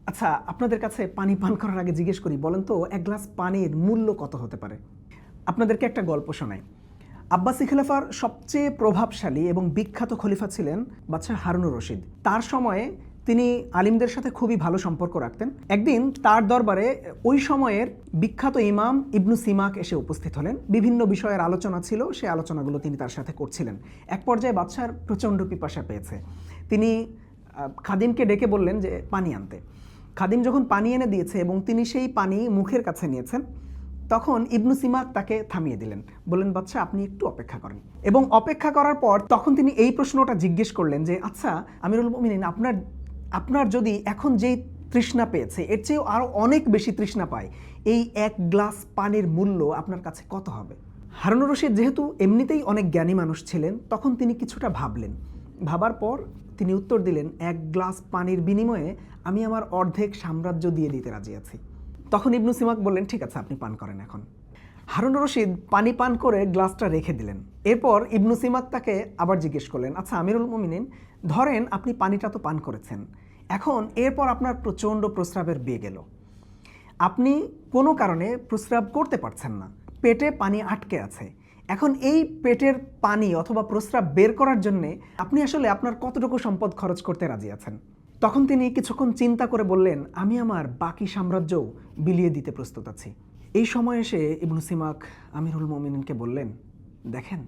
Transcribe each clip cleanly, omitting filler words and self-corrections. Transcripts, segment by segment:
আচ্ছা, আপনাদের কাছে পানি পান করার আগে জিজ্ঞেস করি, বলেন তো এক গ্লাস পানির মূল্য কত হতে পারে? আপনাদেরকে একটা গল্প শোনাই। আব্বাসী খলিফার সবচেয়ে প্রভাবশালী এবং বিখ্যাত খলিফা ছিলেন বাদশাহ হারুনুর রশিদ। তার সময়ে তিনি আলিমদের সাথে খুবই ভালো সম্পর্ক রাখতেন। একদিন তার দরবারে ওই সময়ের বিখ্যাত ইমাম ইবনু সিমাক এসে উপস্থিত হলেন। বিভিন্ন বিষয়ের আলোচনা ছিল, সেই আলোচনাগুলো তিনি তার সাথে করছিলেন। এক পর্যায়ে বাদশার প্রচণ্ড পিপাসা পেয়েছে। তিনি খাদিমকে ডেকে বললেন যে পানি আনতে। খাদিম যখন পানি এনে দিয়েছে এবং তিনি সেই পানি মুখের কাছে নিয়েছেন, তখন ইবনু সিমাক তাকে থামিয়ে দিলেন, বললেন বাচ্চা আপনি একটু অপেক্ষা করেন। এবং অপেক্ষা করার পর তখন তিনি এই প্রশ্নটা জিজ্ঞেস করলেন যে আচ্ছা আমিরুল মুমিনিন, আপনার যদি এখন যেই তৃষ্ণা পেয়েছে এর চেয়েও আরও অনেক বেশি তৃষ্ণা পায়, এই এক গ্লাস পানির মূল্য আপনার কাছে কত হবে? হারুনুর রশিদ যেহেতু এমনিতেই অনেক জ্ঞানী মানুষ ছিলেন, তখন তিনি কিছুটা ভাবলেন। ভাবার পর তিনি উত্তর দিলেন, এক গ্লাস পানির বিনিময়ে আমি আমার অর্ধেক সাম্রাজ্য দিয়ে দিতে রাজি আছি। তখন ইবনু সিমাক বললেন, ঠিক আছে আপনি পান করেন। এখন হারুনুর রশিদ পানি পান করে গ্লাসটা রেখে দিলেন। এরপর ইবনু সিমাক তাকে আবার জিজ্ঞেস করলেন, আচ্ছা আমিরুল মুমিনিন, ধরেন আপনি পানিটা তো পান করেছেন, এখন এরপর আপনার প্রচণ্ড প্রস্রাবের বেগ এলো, আপনি কোনো কারণে প্রস্রাব করতে পারছেন না, পেটে পানি আটকে আছে। এখন এই পেটের পানি অথবা প্রস্রাব বের করার জন্যে আপনি আসলে আপনার কতটুকু সম্পদ খরচ করতে রাজি আছেন? তখন তিনি কিছুক্ষণ চিন্তা করে বললেন, আমি আমার বাকি সাম্রাজ্যও বিলিয়ে দিতে প্রস্তুত আছি। এই সময় এসে ইবনু সিমাক আমিরুল মুমিনিনকে বললেন, দেখেন,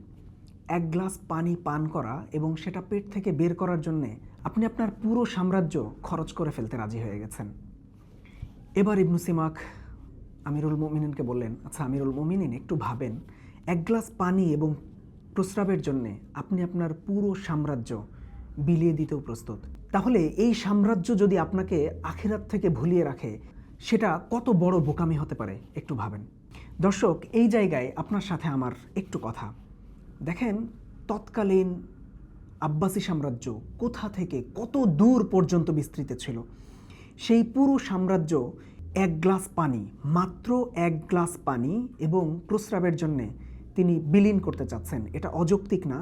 এক গ্লাস পানি পান করা এবং সেটা পেট থেকে বের করার জন্যে আপনি আপনার পুরো সাম্রাজ্য খরচ করে ফেলতে রাজি হয়ে গেছেন। এবার ইবনু সিমাক আমিরুল মুমিনিনকে বললেন, আচ্ছা আমিরুল মুমিনিন, একটু ভাবেন, এক গ্লাস পানি এবং প্রস্রাবের জন্যে আপনি আপনার পুরো সাম্রাজ্য বিলিয়ে দিতেও প্রস্তুত। তাহলে এই সাম্রাজ্য যদি আপনাকে আখিরাত থেকে ভুলিয়ে রাখে, সেটা কত বড় বোকামি হতে পারে, একটু ভাবেন। দর্শক, এই জায়গায় আপনার সাথে আমার একটু কথা। দেখেন, তৎকালীন আব্বাসী সাম্রাজ্য কোথা থেকে কত দূর পর্যন্ত বিস্তৃত ছিল। সেই পুরো সাম্রাজ্য এক গ্লাস পানি, মাত্র এক গ্লাস পানি এবং প্রস্রাবের জন্যে তিনি বিলীন করতে চাচ্ছেন। এটা অযৌক্তিক না?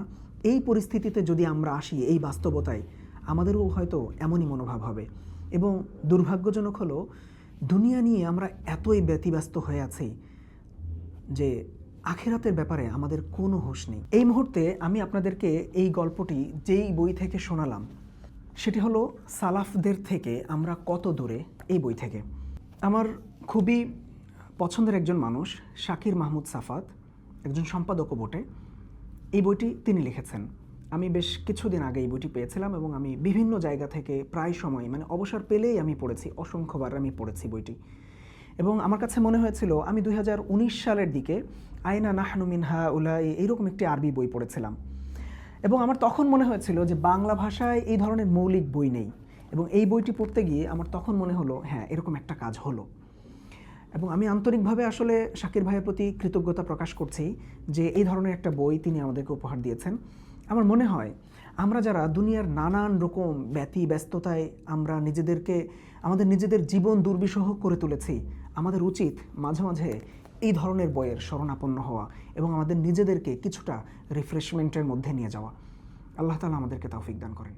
এই পরিস্থিতিতে যদি আমরা আসি, এই বাস্তবতায়, আমাদেরও হয়তো এমনই মনোভাব হবে। এবং দুর্ভাগ্যজনক হলো, দুনিয়া নিয়ে আমরা এতই ব্যতিব্যস্ত হয়ে আছি যে আখিরাতের ব্যাপারে আমাদের কোনো হুঁশ নেই। এই মুহূর্তে আমি আপনাদেরকে এই গল্পটি যেই বই থেকে শোনালাম, সেটি হলো সালাফদের থেকে আমরা কত দূরে, এই বই থেকে। আমার খুবই পছন্দের একজন মানুষ, শাকির মাহমুদ সাফাত, একজন সম্পাদকও বটে। এই বইটি তিনি লিখেছেন। আমি বেশ কিছুদিন আগে এই বইটি পেয়েছিলাম এবং আমি বিভিন্ন জায়গা থেকে প্রায় সময়, মানে অবসর পেলেই আমি পড়েছি, অসংখ্যবার আমি পড়েছি বইটি। এবং আমার কাছে মনে হয়েছিল আমি 2019 সালের দিকে আইনা নাহনু মিনহা উলাই এইরকম একটি আরবি বই পড়েছিলাম। এবং আমার তখন মনে হয়েছিল যে বাংলা ভাষায় এই ধরনের মৌলিক বই নেই। এবং এই বইটি পড়তে গিয়ে আমার তখন মনে হলো, হ্যাঁ, এরকম একটা কাজ হলো। এবং আমি আন্তরিকভাবে আসলে শাকির ভাইয়ের প্রতি কৃতজ্ঞতা প্রকাশ করছি যে এই ধরনের একটা বই তিনি আমাদেরকে উপহার দিয়েছেন। আমার মনে হয় আমরা যারা দুনিয়ার নানান রকম ব্যস্ততায় আমরা আমাদের নিজেদের জীবন দুর্বিষহ করে তুলেছি, আমাদের উচিত মাঝে মাঝে এই ধরনের বইয়ের শরণাপন্ন হওয়া এবং আমাদের নিজেদেরকে কিছুটা রিফ্রেশমেন্টের মধ্যে নিয়ে যাওয়া। আল্লাহ তাআলা আমাদেরকে তৌফিক দান করেন।